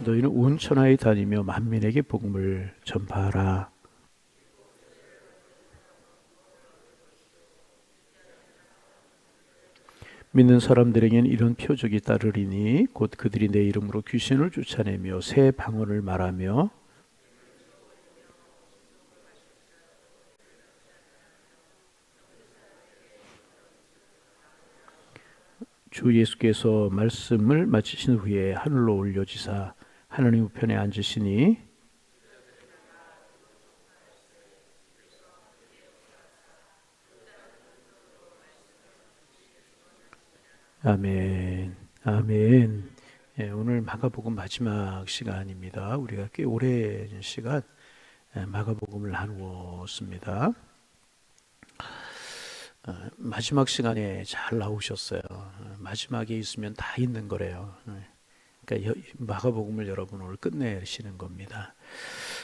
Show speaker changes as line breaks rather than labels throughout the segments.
너희는 온 천하에 다니며 만민에게 복음을 전파하라. 믿는 사람들에게는 이런 표적이 따르리니 곧 그들이 내 이름으로 귀신을 쫓아내며 새 방언을 말하며 주 예수께서 말씀을 마치신 후에 하늘로 올려지사 하나님 우편에 앉으시니 아멘, 아멘. 예, 오늘 마가복음 마지막 시간입니다. 우리가 꽤 오랜 시간 마가복음을 나누었습니다. 마지막 시간에 잘 나오셨어요. 마지막에 있으면 다 있는 거래요. 그러니까 마가복음을 여러분 오늘 끝내시는 겁니다.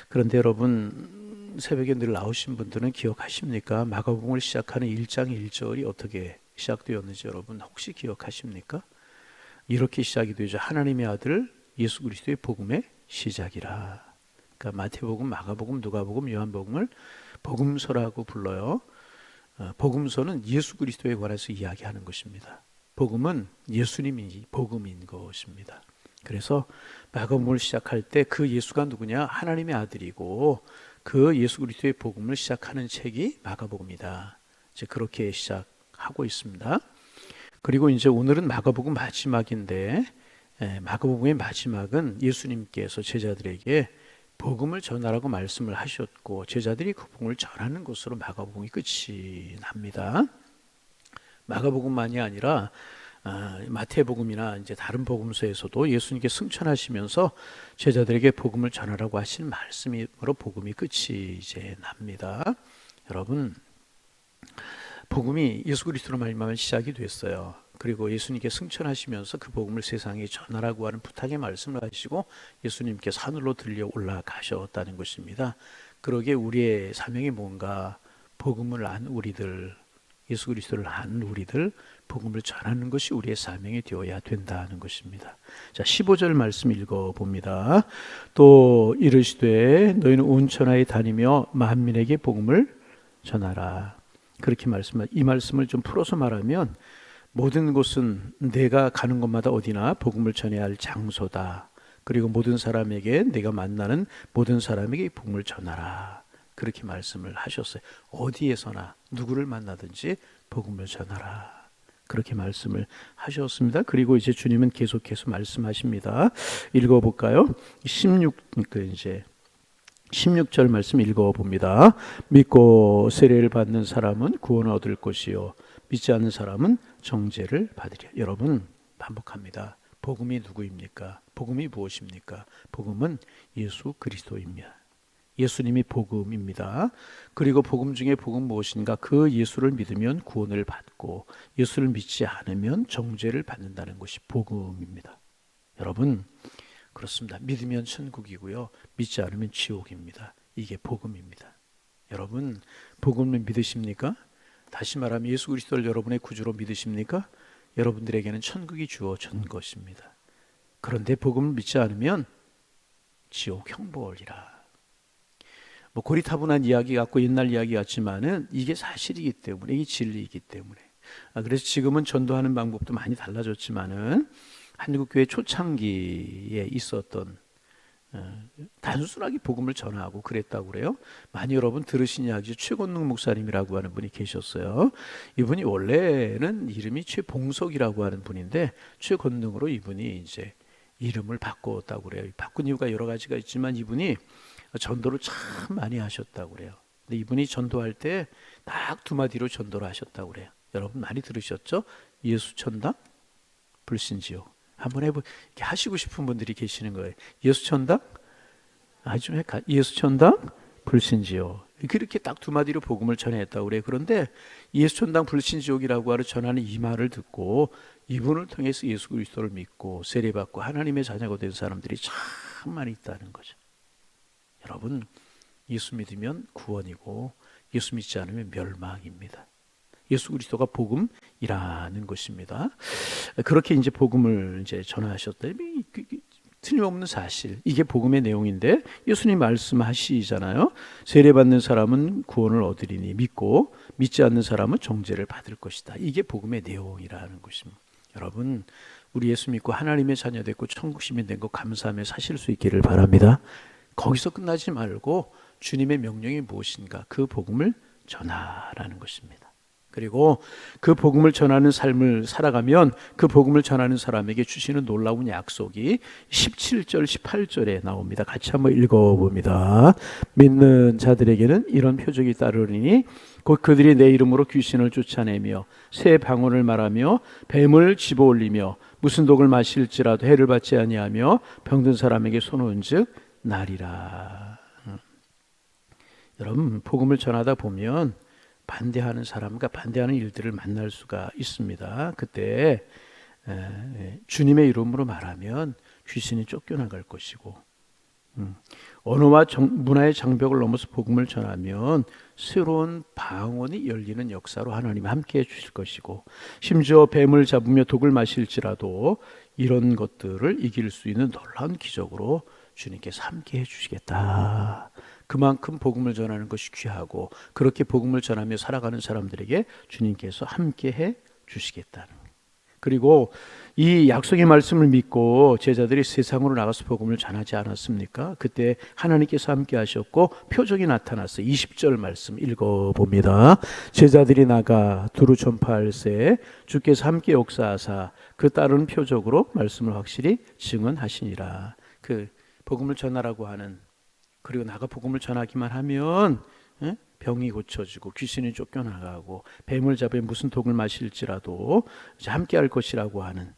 그런데 여러분 새벽에 늘 나오신 분들은 기억하십니까? 마가복음을 시작하는 1장 1절이 어떻게 시작되었는지 여러분 혹시 기억하십니까? 이렇게 시작이 되죠. 하나님의 아들 예수 그리스도의 복음의 시작이라. 그러니까 마태복음, 마가복음, 누가복음, 요한복음을 복음서라고 불러요. 복음서는 예수 그리스도에 관해서 이야기하는 것입니다. 복음은 예수님이 복음인 것입니다. 그래서 마가복음을 시작할 때 그 예수가 누구냐? 하나님의 아들이고 그 예수 그리스도의 복음을 시작하는 책이 마가복음이다. 이제 그렇게 시작하고 있습니다. 그리고 이제 오늘은 마가복음 마지막인데 마가복음의 마지막은 예수님께서 제자들에게 복음을 전하라고 말씀을 하셨고 제자들이 그 복음을 전하는 것으로 마가복음이 끝이 납니다. 마가복음만이 아니라 마태복음이나 이제 다른 복음서에서도 예수님께 승천하시면서 제자들에게 복음을 전하라고 하신 말씀으로 복음이 끝이 이제 납니다. 여러분, 복음이 예수 그리스도로 말미암아 시작이 됐어요. 그리고 예수님께 승천하시면서 그 복음을 세상에 전하라고 하는 부탁의 말씀을 하시고 예수님께서 하늘로 들려 올라가셨다는 것입니다. 그러기에 우리의 사명이 뭔가 복음을 안 우리들, 예수 그리스도를 안 우리들 복음을 전하는 것이 우리의 사명이 되어야 된다는 것입니다. 자, 15절 말씀 읽어봅니다. 또 이르시되 너희는 온 천하에 다니며 만민에게 복음을 전하라. 그렇게 이 말씀을 좀 풀어서 말하면 모든 곳은 내가 가는 곳마다 어디나 복음을 전해야 할 장소다. 그리고 모든 사람에게 내가 만나는 모든 사람에게 복음을 전하라. 그렇게 말씀을 하셨어요. 어디에서나 누구를 만나든지 복음을 전하라. 그렇게 말씀을 하셨습니다. 그리고 이제 주님은 계속해서 말씀하십니다. 읽어볼까요? 16절 말씀 읽어봅니다. 믿고 세례를 받는 사람은 구원을 얻을 것이요 믿지 않는 사람은 정죄를 받으리라. 여러분 반복합니다. 복음이 누구입니까? 복음이 무엇입니까? 복음은 예수 그리스도입니다. 예수님이 복음입니다. 그리고 복음 중에 복음 무엇인가? 그 예수를 믿으면 구원을 받고 예수를 믿지 않으면 정죄를 받는다는 것이 복음입니다. 여러분 그렇습니다. 믿으면 천국이고요. 믿지 않으면 지옥입니다. 이게 복음입니다. 여러분 복음을 믿으십니까? 다시 말하면 예수 그리스도를 여러분의 구주로 믿으십니까? 여러분들에게는 천국이 주어진 것입니다. 그런데 복음을 믿지 않으면 지옥 형벌이라. 고리타분한 이야기 같고 옛날 이야기 같지만은 이게 사실이기 때문에 이게 진리이기 때문에 그래서 지금은 전도하는 방법도 많이 달라졌지만은 한국교회 초창기에 있었던 단순하게 복음을 전하고 그랬다고 그래요. 많이 여러분 들으신 이야기죠. 최권능 목사님이라고 하는 분이 계셨어요. 이분이 원래는 이름이 최봉석이라고 하는 분인데 최권능으로 이분이 이제 이름을 바꿨다고 그래요. 바꾼 이유가 여러 가지가 있지만 이분이 전도를 참 많이 하셨다고 그래요. 근데 이분이 전도할 때 딱 두 마디로 전도를 하셨다고 그래요. 여러분 많이 들으셨죠? 예수 천당, 불신지옥. 한번 이렇게 하시고 싶은 분들이 계시는 거예요. 예수 천당, 좀 예수 천당, 불신지옥. 그렇게 딱 두 마디로 복음을 전했다고 그래요. 그런데 예수 천당, 불신지옥이라고 하는 전하는 이 말을 듣고 이분을 통해서 예수 그리스도를 믿고 세례받고 하나님의 자녀가 된 사람들이 참 많이 있다는 거죠. 여러분 예수 믿으면 구원이고 예수 믿지 않으면 멸망입니다. 예수 그리스도가 복음이라는 것입니다. 그렇게 이제 복음을 이제 전하셨다. 틀림없는 사실. 이게 복음의 내용인데 예수님 말씀하시잖아요. 세례받는 사람은 구원을 얻으리니 믿고 믿지 않는 사람은 정죄를 받을 것이다. 이게 복음의 내용이라는 것입니다. 여러분, 우리 예수 믿고 하나님의 자녀 됐고 천국 시민 된 거 감사하며 사실 수 있기를 바랍니다. 거기서 끝나지 말고 주님의 명령이 무엇인가 그 복음을 전하라는 것입니다. 그리고 그 복음을 전하는 삶을 살아가면 그 복음을 전하는 사람에게 주시는 놀라운 약속이 17절 18절에 나옵니다. 같이 한번 읽어봅니다. 믿는 자들에게는 이런 표적이 따르리니 곧 그들이 내 이름으로 귀신을 쫓아내며 새 방언을 말하며 뱀을 집어올리며 무슨 독을 마실지라도 해를 받지 아니하며 병든 사람에게 손을 얹즉 나리라. 여러분, 복음을 전하다 보면 반대하는 사람과 반대하는 일들을 만날 수가 있습니다. 그때 주님의 이름으로 말하면 귀신이 쫓겨나갈 것이고, 언어와 문화의 장벽을 넘어서 복음을 전하면 새로운 방언이 열리는 역사로 하나님이 함께해 주실 것이고, 심지어 뱀을 잡으며 독을 마실지라도 이런 것들을 이길 수 있는 놀라운 기적으로 주님께서 함께해 주시겠다. 그만큼 복음을 전하는 것이 귀하고 그렇게 복음을 전하며 살아가는 사람들에게 주님께서 함께해 주시겠다는 거예요. 그리고 이 약속의 말씀을 믿고 제자들이 세상으로 나가서 복음을 전하지 않았습니까? 그때 하나님께서 함께 하셨고 표적이 나타났어요. 20절 말씀 읽어봅니다. 제자들이 나가 두루 전파할새 주께서 함께 역사하사 그 따르는 표적으로 말씀을 확실히 증언하시니라. 그 복음을 전하라고 하는, 그리고 나가 복음을 전하기만 하면 병이 고쳐지고 귀신이 쫓겨나가고 뱀을 잡아 무슨 독을 마실지라도 함께 할 것이라고 하는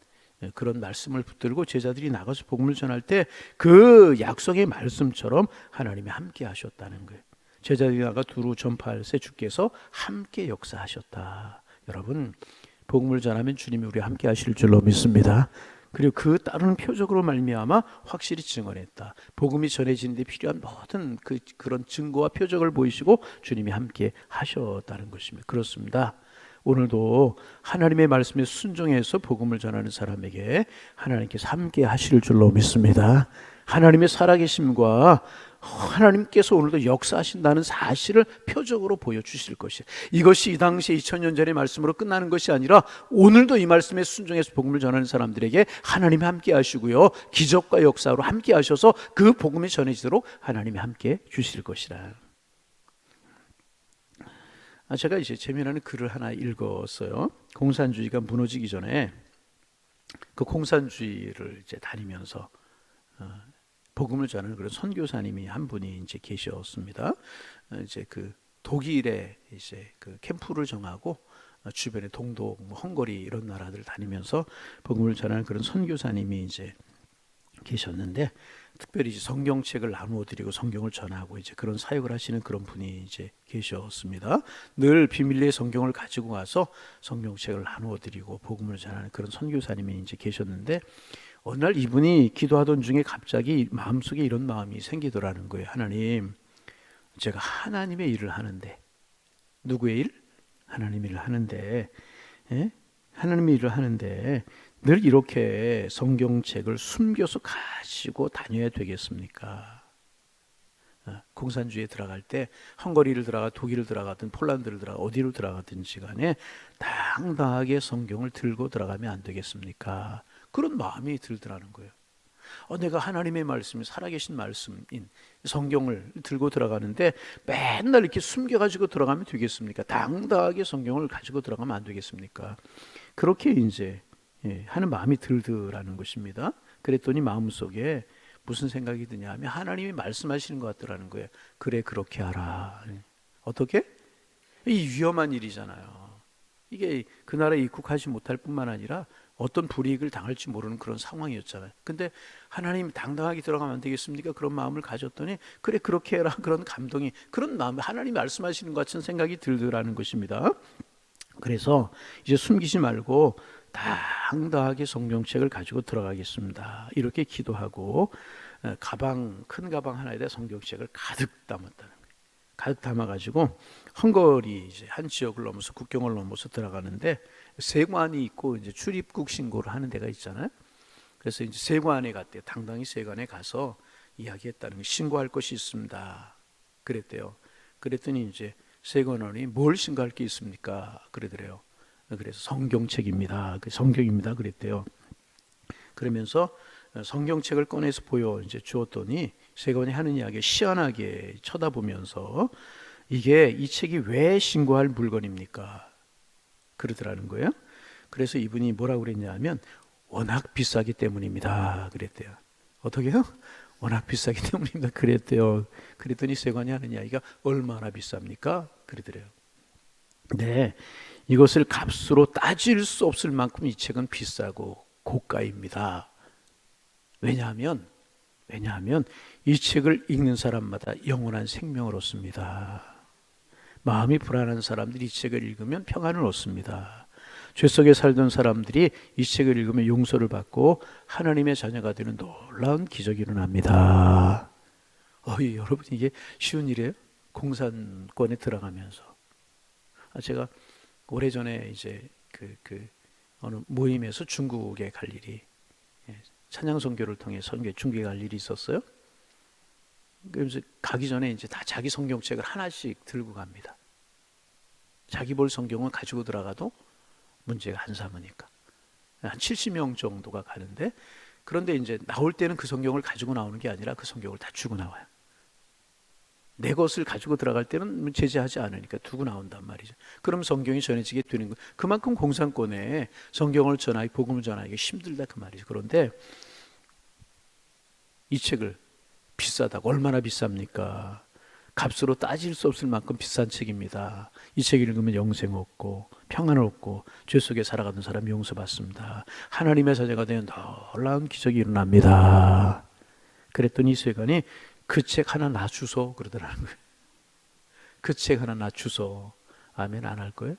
그런 말씀을 붙들고 제자들이 나가서 복음을 전할 때 그 약속의 말씀처럼 하나님이 함께 하셨다는 거예요. 제자들이 나가 두루 전파할새 주께서 함께 역사하셨다. 여러분, 복음을 전하면 주님이 우리와 함께 하실 줄로 믿습니다. 그리고 그 따르는 표적으로 말미암아 확실히 증언했다. 복음이 전해지는 데 필요한 모든 그런 증거와 표적을 보이시고 주님이 함께 하셨다는 것입니다. 그렇습니다. 오늘도 하나님의 말씀에 순종해서 복음을 전하는 사람에게 하나님께서 함께 하실 줄로 믿습니다. 하나님의 살아계심과 하나님께서 오늘도 역사하신다는 사실을 표적으로 보여주실 것이에요. 이것이 이 당시 2000년 전의 말씀으로 끝나는 것이 아니라 오늘도 이 말씀에 순종해서 복음을 전하는 사람들에게 하나님이 함께 하시고요, 기적과 역사로 함께 하셔서 그 복음이 전해지도록 하나님이 함께 주실 것이라. 제가 이제 재미나는 글을 하나 읽었어요. 공산주의가 무너지기 전에 그 공산주의를 이제 다니면서 복음을 전하는 그런 선교사님이 한 분이 이제 계셨습니다. 이제 그 독일에 이제 그 캠프를 정하고 주변에 동독, 헝가리 이런 나라들 다니면서 복음을 전하는 그런 선교사님이 이제 계셨는데, 특별히 이제 성경책을 나누어 드리고 성경을 전하고 이제 그런 사역을 하시는 그런 분이 이제 계셨습니다. 늘 비밀리에 성경을 가지고 와서 성경책을 나누어 드리고 복음을 전하는 그런 선교사님이 이제 계셨는데, 어느 날 이분이 기도하던 중에 갑자기 마음속에 이런 마음이 생기더라는 거예요. 하나님, 제가 하나님의 일을 하는데, 누구의 일? 하나님의 일을 하는데, 하나님의 일을 하는데 늘 이렇게 성경책을 숨겨서 가지고 다녀야 되겠습니까? 공산주의에 들어갈 때 헝가리를 들어가 독일을 들어가든 폴란드를 들어가 어디로 들어가든지 간에 당당하게 성경을 들고 들어가면 안 되겠습니까? 그런 마음이 들더라는 거예요. 내가 하나님의 말씀이 살아계신 말씀인 성경을 들고 들어가는데 맨날 이렇게 숨겨가지고 들어가면 되겠습니까? 당당하게 성경을 가지고 들어가면 안 되겠습니까? 그렇게 이제 하는 마음이 들더라는 것입니다. 그랬더니 마음속에 무슨 생각이 드냐 하면 하나님이 말씀하시는 것 같더라는 거예요. 그래, 그렇게 하라. 어떻게? 이 위험한 일이잖아요. 이게 그 나라에 입국하지 못할 뿐만 아니라 어떤 불이익을 당할지 모르는 그런 상황이었잖아요. 근데 하나님 당당하게 들어가면 안 되겠습니까? 그런 마음을 가졌더니 그래, 그렇게 해라. 그런 감동이, 그런 마음, 하나님이 말씀하시는 것 같은 생각이 들더라는 것입니다. 그래서 이제 숨기지 말고 당당하게 성경책을 가지고 들어가겠습니다. 이렇게 기도하고 큰 가방 하나에다 성경책을 가득 담았다는 거예요. 가득 담아가지고 헝가리 이제 한 지역을 넘어서 국경을 넘어서 들어가는데 세관이 있고 이제 출입국 신고를 하는 데가 있잖아요. 그래서 이제 세관에 갔대요. 당당히 세관에 가서 이야기했다는 거, 신고할 것이 있습니다. 그랬대요. 그랬더니 이제 세관원이 뭘 신고할 게 있습니까? 그러더래요. 그래서 성경책입니다. 성경입니다. 그랬대요. 그러면서 성경책을 꺼내서 보여 이제 주었더니 세관이 하는 이야기 시원하게 쳐다보면서 이게 이 책이 왜 신고할 물건입니까? 그러더라는 거예요. 그래서 이분이 뭐라고 그랬냐면 워낙 비싸기 때문입니다. 그랬대요. 어떻게요? 워낙 비싸기 때문입니다. 그랬대요. 그랬더니 세관이 하는 이야기가 얼마나 비쌉니까? 그러더래요. 네, 이것을 값으로 따질 수 없을 만큼 이 책은 비싸고 고가입니다. 왜냐하면 이 책을 읽는 사람마다 영원한 생명을 얻습니다. 마음이 불안한 사람들이 이 책을 읽으면 평안을 얻습니다. 죄 속에 살던 사람들이 이 책을 읽으면 용서를 받고 하나님의 자녀가 되는 놀라운 기적이 일어납니다. 여러분 이게 쉬운 일이에요? 공산권에 들어가면서. 제가 오래전에 이제 어느 모임에서 중국에 갈 일이, 찬양 선교를 통해 중국에 갈 일이 있었어요. 그래서 가기 전에 이제 다 자기 성경책을 하나씩 들고 갑니다. 자기 볼 성경은 가지고 들어가도 문제가 안 삼으니까. 한 70명 정도가 가는데, 그런데 이제 나올 때는 그 성경을 가지고 나오는 게 아니라 그 성경을 다 주고 나와요. 내 것을 가지고 들어갈 때는 제재하지 않으니까 두고 나온단 말이죠. 그럼 성경이 전해지게 되는 거예요. 그만큼 공산권에 성경을 전하기, 복음을 전하기가 힘들다 그 말이죠. 그런데 이 책을 비싸다고, 얼마나 비쌉니까? 값으로 따질 수 없을 만큼 비싼 책입니다. 이 책 읽으면 영생 얻고 평안을 얻고 죄 속에 살아가는 사람이 용서받습니다. 하나님의 자녀가 되는 놀라운 기적이 일어납니다. 그랬더니 이 세관이 그 책 하나 놔주소 그러더라는 거예요. 그 책 하나 놔주소. 아멘 안 할 거예요?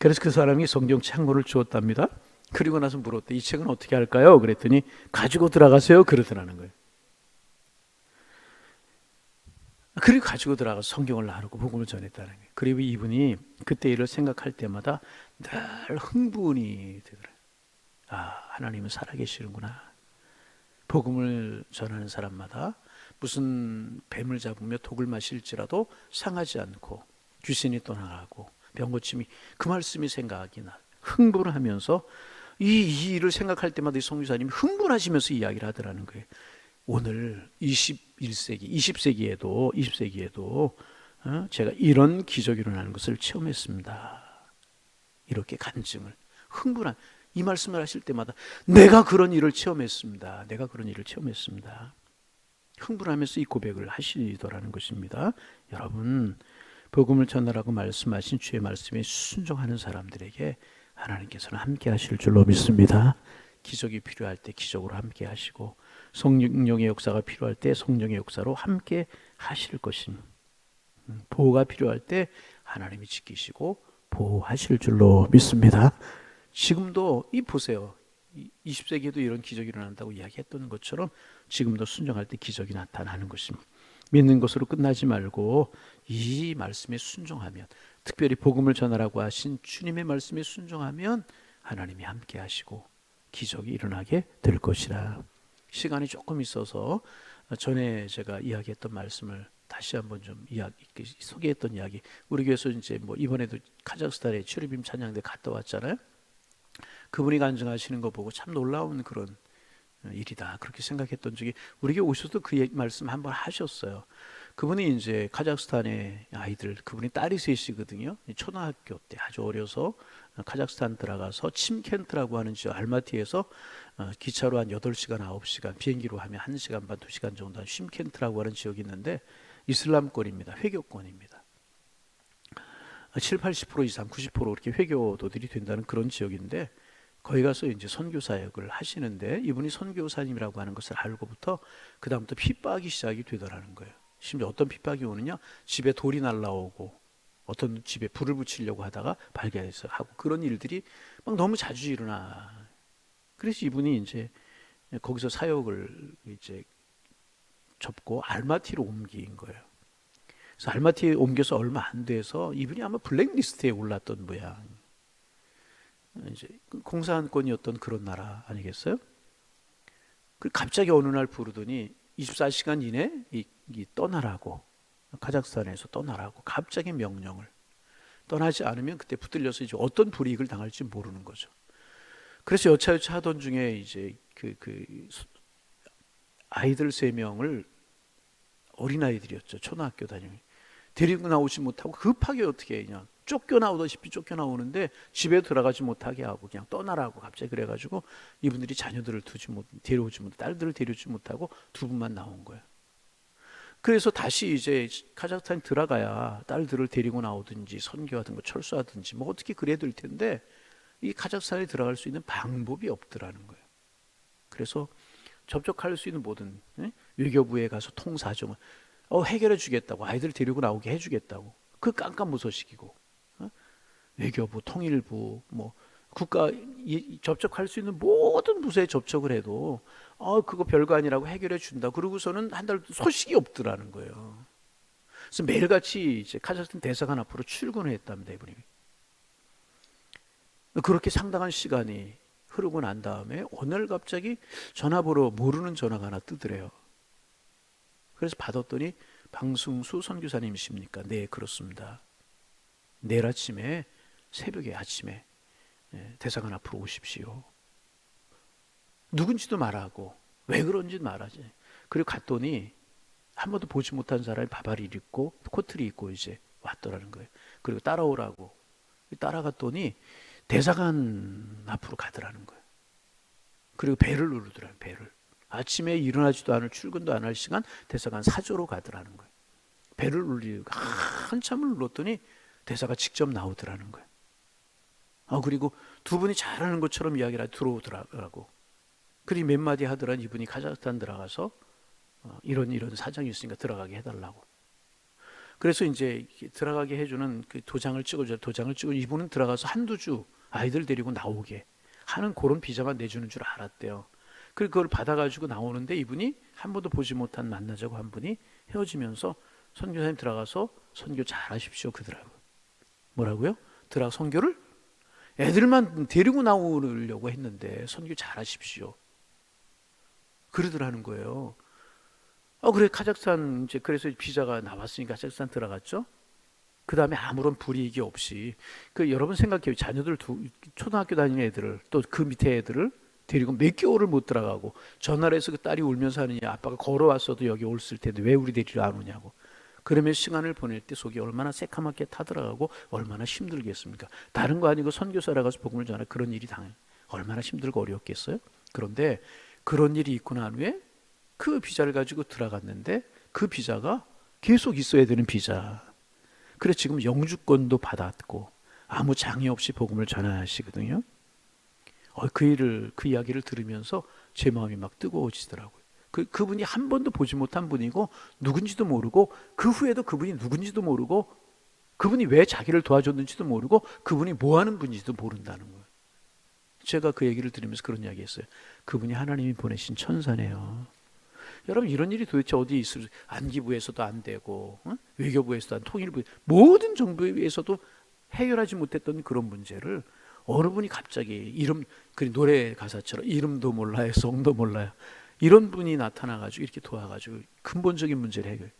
그래서 그 사람이 성경책 한 권을 주었답니다. 그리고 나서 물었대. 이 책은 어떻게 할까요? 그랬더니 가지고 들어가세요 그러더라는 거예요. 그리고 가지고 들어가서 성경을 나누고 복음을 전했다는 거예요. 그리고 이분이 그때 일을 생각할 때마다 늘 흥분이 되더라고요. 하나님은 살아계시는구나. 복음을 전하는 사람마다 무슨 뱀을 잡으며 독을 마실지라도 상하지 않고 귀신이 떠나가고 병고침이, 그 말씀이 생각이 나. 흥분을 하면서 이 일을 생각할 때마다 이 성교사님이 흥분하시면서 이야기를 하더라는 거예요. 오늘 21세기, 20세기에도 제가 이런 기적이 일어나는 것을 체험했습니다. 이렇게 간증을, 흥분한 이 말씀을 하실 때마다 내가 그런 일을 체험했습니다. 내가 그런 일을 체험했습니다. 흥분하면서 이 고백을 하시더라는 것입니다. 여러분, 복음을 전하라고 말씀하신 주의 말씀에 순종하는 사람들에게 하나님께서는 함께 하실 줄로 믿습니다. 기적이 필요할 때 기적으로 함께 하시고 성령의 역사가 필요할 때 성령의 역사로 함께 하실 것임. 보호가 필요할 때 하나님이 지키시고 보호하실 줄로 믿습니다. 지금도 보세요. 20세기에도 이런 기적이 일어난다고 이야기했던 것처럼 지금도 순종할 때 기적이 나타나는 것입니다. 믿는 것으로 끝나지 말고 이 말씀에 순종하면, 특별히 복음을 전하라고 하신 주님의 말씀에 순종하면 하나님이 함께 하시고 기적이 일어나게 될 것이라. 시간이 조금 있어서 전에 제가 이야기했던 말씀을 다시 한번 좀 소개했던 이야기. 우리 교회에서 이제 이번에도 카자흐스탄에 추리빔 찬양대 갔다 왔잖아요. 그분이 간증하시는 거 보고 참 놀라운 그런 일이다 그렇게 생각했던 적이, 우리 교회 오셔도 그 말씀 한번 하셨어요. 그분이 이제 카자흐스탄의 아이들, 그분이 딸이 셋이거든요. 초등학교 때 아주 어려서 카자흐스탄 들어가서 침켄트라고 하는 지역, 알마티에서 기차로 한 8시간 9시간, 비행기로 하면 1시간 반 2시간 정도 한 쉼켄트라고 하는 지역이 있는데 이슬람권입니다. 회교권입니다. 7, 80% 이상 90% 이렇게 회교도들이 된다는 그런 지역인데, 거기 가서 이제 선교 사역을 하시는데, 이분이 선교사님이라고 하는 것을 알고부터 그 다음부터 핍박이 시작이 되더라는 거예요. 심지어 어떤 핍박이 오느냐, 집에 돌이 날라오고 어떤 집에 불을 붙이려고 하다가 발견해서 하고, 그런 일들이 막 너무 자주 일어나. 그래서 이분이 이제 거기서 사역을 이제 접고 알마티로 옮긴 거예요. 그래서 알마티에 옮겨서 얼마 안 돼서 이분이 아마 블랙리스트에 올랐던 모양. 이제 공산권이었던 그런 나라 아니겠어요? 그 갑자기 어느 날 부르더니 24시간 이내 이 떠나라고, 카자흐스탄에서 떠나라고 갑자기 명령을. 떠나지 않으면 그때 붙들려서 이제 어떤 불이익을 당할지 모르는 거죠. 그래서 여차여차 하던 중에 이제 아이들 3명을, 어린아이들이었죠. 초등학교 다니는, 데리고 나오지 못하고 급하게 어떻게 그냥 쫓겨나오다시피 쫓겨나오는데 집에 들어가지 못하게 하고 그냥 떠나라고 갑자기 그래가지고 이분들이 자녀들을 데려오지 못, 딸들을 데려오지 못하고 2분만 나온 거예요. 그래서 다시 이제 카자흐스탄에 들어가야 딸들을 데리고 나오든지 선교하든 거 철수하든지 뭐 어떻게 그래야 될 텐데 이 카자흐스탄에 들어갈 수 있는 방법이 없더라는 거예요. 그래서 접촉할 수 있는 모든 외교부에 가서 통사정을 해결해 주겠다고, 아이들 데리고 나오게 해주겠다고, 그 깜깜무소식이고, 외교부, 통일부, 뭐 국가 접촉할 수 있는 모든 부서에 접촉을 해도 그거 별거 아니라고 해결해 준다. 그러고서는 한 달 소식이 없더라는 거예요. 그래서 매일같이 이제 카자흐스탄 대사관 앞으로 출근을 했답니다, 이분이. 그렇게 상당한 시간이 흐르고 난 다음에 오늘 갑자기 전화번호 모르는 전화가 하나 뜨더래요. 그래서 받았더니 방승수 선교사님이십니까? 네, 그렇습니다. 내일 아침에, 새벽에 아침에 대사관 앞으로 오십시오. 누군지도 말하고 왜 그런지도 말하지. 그리고 갔더니 한 번도 보지 못한 사람이 바바리를 입고 코트를 입고 이제 왔더라는 거예요. 그리고 따라오라고 따라갔더니 대사관 앞으로 가더라는 거예요. 그리고 배를 누르더라는, 배를. 아침에 일어나지도 않을, 출근도 안 할 시간 대사관 사저로 가더라는 거예요. 배를 눌리고 한참을 눌렀더니 대사가 직접 나오더라는 거예요. 그리고 2분이 잘하는 것처럼 이야기를 들어오더라고. 그리고 몇 마디 하더란, 이분이 카자흐스탄 들어가서 이런 사정이 있으니까 들어가게 해달라고. 그래서 이제 들어가게 해주는 그 도장을 찍어줘요. 도장을 찍어 이분은 들어가서 한두 주 아이들 데리고 나오게 하는 그런 비자만 내주는 줄 알았대요. 그리고 그걸 받아가지고 나오는데 이분이 한 번도 보지 못한, 만나자고 한 분이 헤어지면서 선교사님 들어가서 선교 잘하십시오 그러더라고요. 뭐라고요? 들어가 선교를 애들만 데리고 나오려고 했는데 선교 잘하십시오 그러더라는 거예요. 그래, 카자흐스탄 이제 그래서 비자가 나왔으니까 카자흐스탄 들어갔죠. 그 다음에 아무런 불이익이 없이, 여러분 생각해요. 자녀들 초등학교 다니는 애들을, 또 그 밑에 애들을 데리고 몇 개월을 못 들어가고 전화를 해서 그 딸이 울면서 하느냐, 아빠가 걸어왔어도 여기 올을 텐데 왜 우리 데리러 안 오냐고. 그러면 시간을 보낼 때 속이 얼마나 새카맣게 타들어가고 얼마나 힘들겠습니까? 다른 거 아니고 선교사라 가서 복음을 전하, 그런 일이 얼마나 힘들고 어려웠겠어요? 그런데 그런 일이 있고 난 후에 그 비자를 가지고 들어갔는데 그 비자가 계속 있어야 되는 비자. 그래서 지금 영주권도 받았고 아무 장애 없이 복음을 전하시거든요. 그 이야기를 들으면서 제 마음이 막 뜨거워지더라고요. 그분이 한 번도 보지 못한 분이고 누군지도 모르고, 그 후에도 그분이 누군지도 모르고, 그분이 왜 자기를 도와줬는지도 모르고, 그분이 뭐 하는 분인지도 모른다는 거예요. 제가 그 얘기를 들으면서 그런 이야기 했어요. 그분이 하나님이 보내신 천사네요. 여러분, 이런 일이 도대체 어디 있을, 안기부에서도 안 되고, 외교부에서도 안, 통일부, 모든 정부에서도 해결하지 못했던 그런 문제를 어느 분이 갑자기 그 노래 가사처럼 이름도 몰라요, 성도 몰라요, 이런 분이 나타나가지고 이렇게 도와가지고 근본적인 문제를 해결.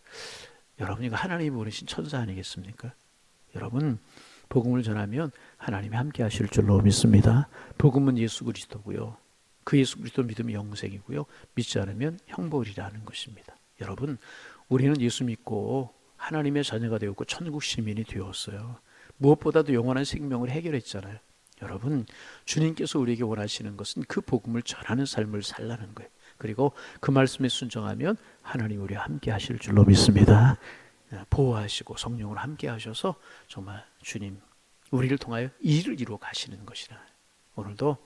여러분, 이거 하나님이 보내신 천사 아니겠습니까? 여러분, 복음을 전하면 하나님이 함께 하실 줄로 믿습니다. 복음은 예수 그리스도고요. 그 예수 그리스도 믿음이 영생이고요. 믿지 않으면 형벌이라는 것입니다. 여러분, 우리는 예수 믿고 하나님의 자녀가 되었고 천국 시민이 되었어요. 무엇보다도 영원한 생명을 해결했잖아요. 여러분, 주님께서 우리에게 원하시는 것은 그 복음을 전하는 삶을 살라는 거예요. 그리고 그 말씀에 순종하면 하나님 우리와 함께 하실 줄로 믿습니다. 보호하시고 성령으로 함께 하셔서 정말 주님 우리를 통하여 일을 이루어 가시는 것이라. 오늘도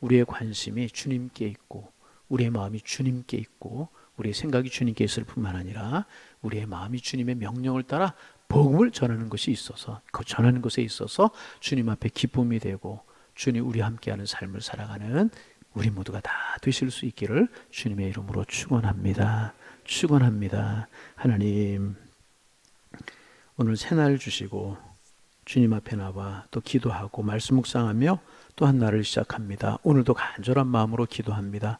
우리의 관심이 주님께 있고, 우리의 마음이 주님께 있고, 우리의 생각이 주님께 있을 뿐만 아니라 우리의 마음이 주님의 명령을 따라 복음을 전하는 것이 있어서, 그 전하는 것에 있어서 주님 앞에 기쁨이 되고 주님 우리와 함께하는 삶을 살아가는 우리 모두가 다 되실 수 있기를 주님의 이름으로 축원합니다. 축원합니다. 하나님, 오늘 새날 주시고 주님 앞에 나와 또 기도하고 말씀 묵상하며 또 한 날을 시작합니다. 오늘도 간절한 마음으로 기도합니다.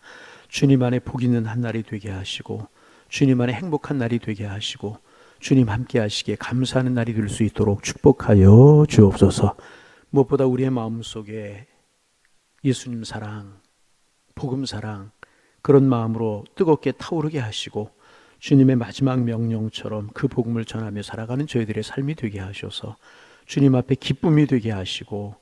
주님 안에 복 있는 한 날이 되게 하시고 주님 안에 행복한 날이 되게 하시고 주님 함께 하시기에 감사하는 날이 될 수 있도록 축복하여 주옵소서. 무엇보다 우리의 마음속에 예수님 사랑, 복음 사랑, 그런 마음으로 뜨겁게 타오르게 하시고 주님의 마지막 명령처럼 그 복음을 전하며 살아가는 저희들의 삶이 되게 하셔서 주님 앞에 기쁨이 되게 하시고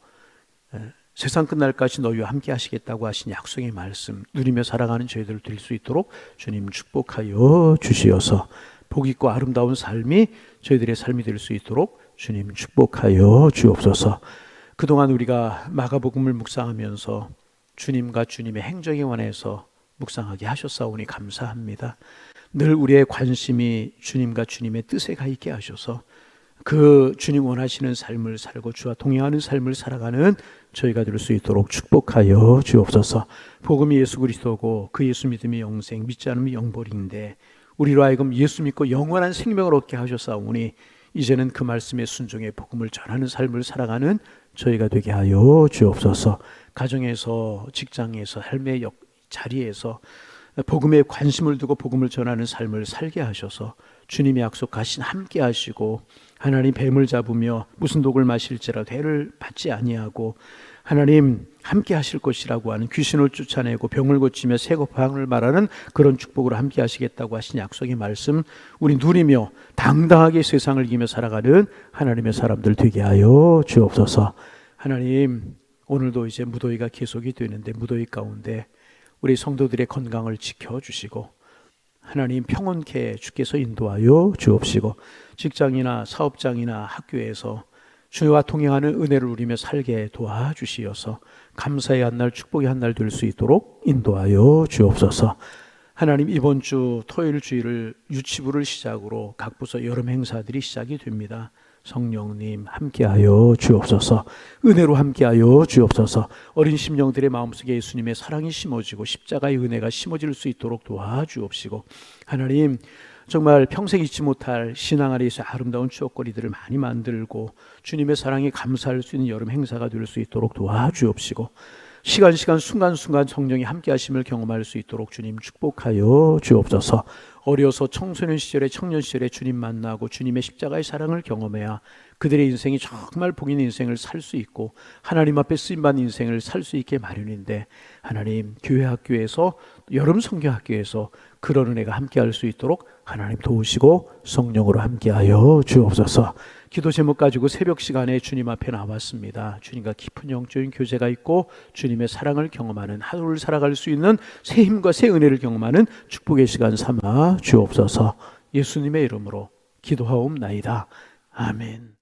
세상 끝날까지 너희와 함께 하시겠다고 하신 약속의 말씀 누리며 살아가는 저희들 될 수 있도록 주님 축복하여 주시어서 복 있고 아름다운 삶이 저희들의 삶이 될 수 있도록 주님 축복하여 주옵소서. 그동안 우리가 마가복음을 묵상하면서 주님과 주님의 행적에 관해서 묵상하게 하셨사오니 감사합니다. 늘 우리의 관심이 주님과 주님의 뜻에 가 있게 하셔서 그 주님 원하시는 삶을 살고 주와 동행하는 삶을 살아가는 저희가 될 수 있도록 축복하여 주옵소서. 복음이 예수 그리스도고 그 예수 믿음이 영생, 믿지 않으면 영벌인데 우리로 하여금 예수 믿고 영원한 생명을 얻게 하셨사오니 이제는 그 말씀에 순종해 복음을 전하는 삶을 살아가는 저희가 되게 하여 주옵소서. 가정에서, 직장에서, 삶의 자리에서 복음에 관심을 두고 복음을 전하는 삶을 살게 하셔서 주님이 약속하신 함께 하시고 하나님 뱀을 잡으며 무슨 독을 마실지라도 해를 받지 아니하고 하나님 함께 하실 것이라고 하는 귀신을 쫓아내고 병을 고치며 새거방을 말하는 그런 축복으로 함께 하시겠다고 하신 약속의 말씀 우리 누리며 당당하게 세상을 이기며 살아가는 하나님의 사람들 되게 하여 주옵소서. 하나님 오늘도 이제 무더위가 계속이 되는데 무더위 가운데 우리 성도들의 건강을 지켜주시고 하나님 평온케 주께서 인도하여 주옵시고 직장이나 사업장이나 학교에서 주와 동행하는 은혜를 누리며 살게 도와주시어서 감사의 한날 축복의 한날 될 수 있도록 인도하여 주옵소서. 하나님 이번 주 토요일 주일을 유치부를 시작으로 각 부서 여름 행사들이 시작이 됩니다. 성령님 함께하여 주옵소서. 은혜로 함께하여 주옵소서. 어린 심령들의 마음속에 예수님의 사랑이 심어지고 십자가의 은혜가 심어질 수 있도록 도와주옵시고 하나님 정말 평생 잊지 못할 신앙 아래에서 아름다운 추억거리들을 많이 만들고 주님의 사랑에 감사할 수 있는 여름 행사가 될 수 있도록 도와주옵시고 시간 순간순간 성령이 함께 하심을 경험할 수 있도록 주님 축복하여 주옵소서. 어려서 청소년 시절에 청년 시절에 주님 만나고 주님의 십자가의 사랑을 경험해야 그들의 인생이 정말 복 있는 인생을 살 수 있고 하나님 앞에 쓰임받는 인생을 살 수 있게 마련인데 하나님 교회 학교에서 여름 성경 학교에서 그런 은혜가 함께할 수 있도록 하나님 도우시고 성령으로 함께하여 주옵소서. 기도 제목 가지고 새벽 시간에 주님 앞에 나왔습니다. 주님과 깊은 영적인 교제가 있고 주님의 사랑을 경험하는 하루를 살아갈 수 있는 새 힘과 새 은혜를 경험하는 축복의 시간 삼아 주옵소서. 예수님의 이름으로 기도하옵나이다. 아멘.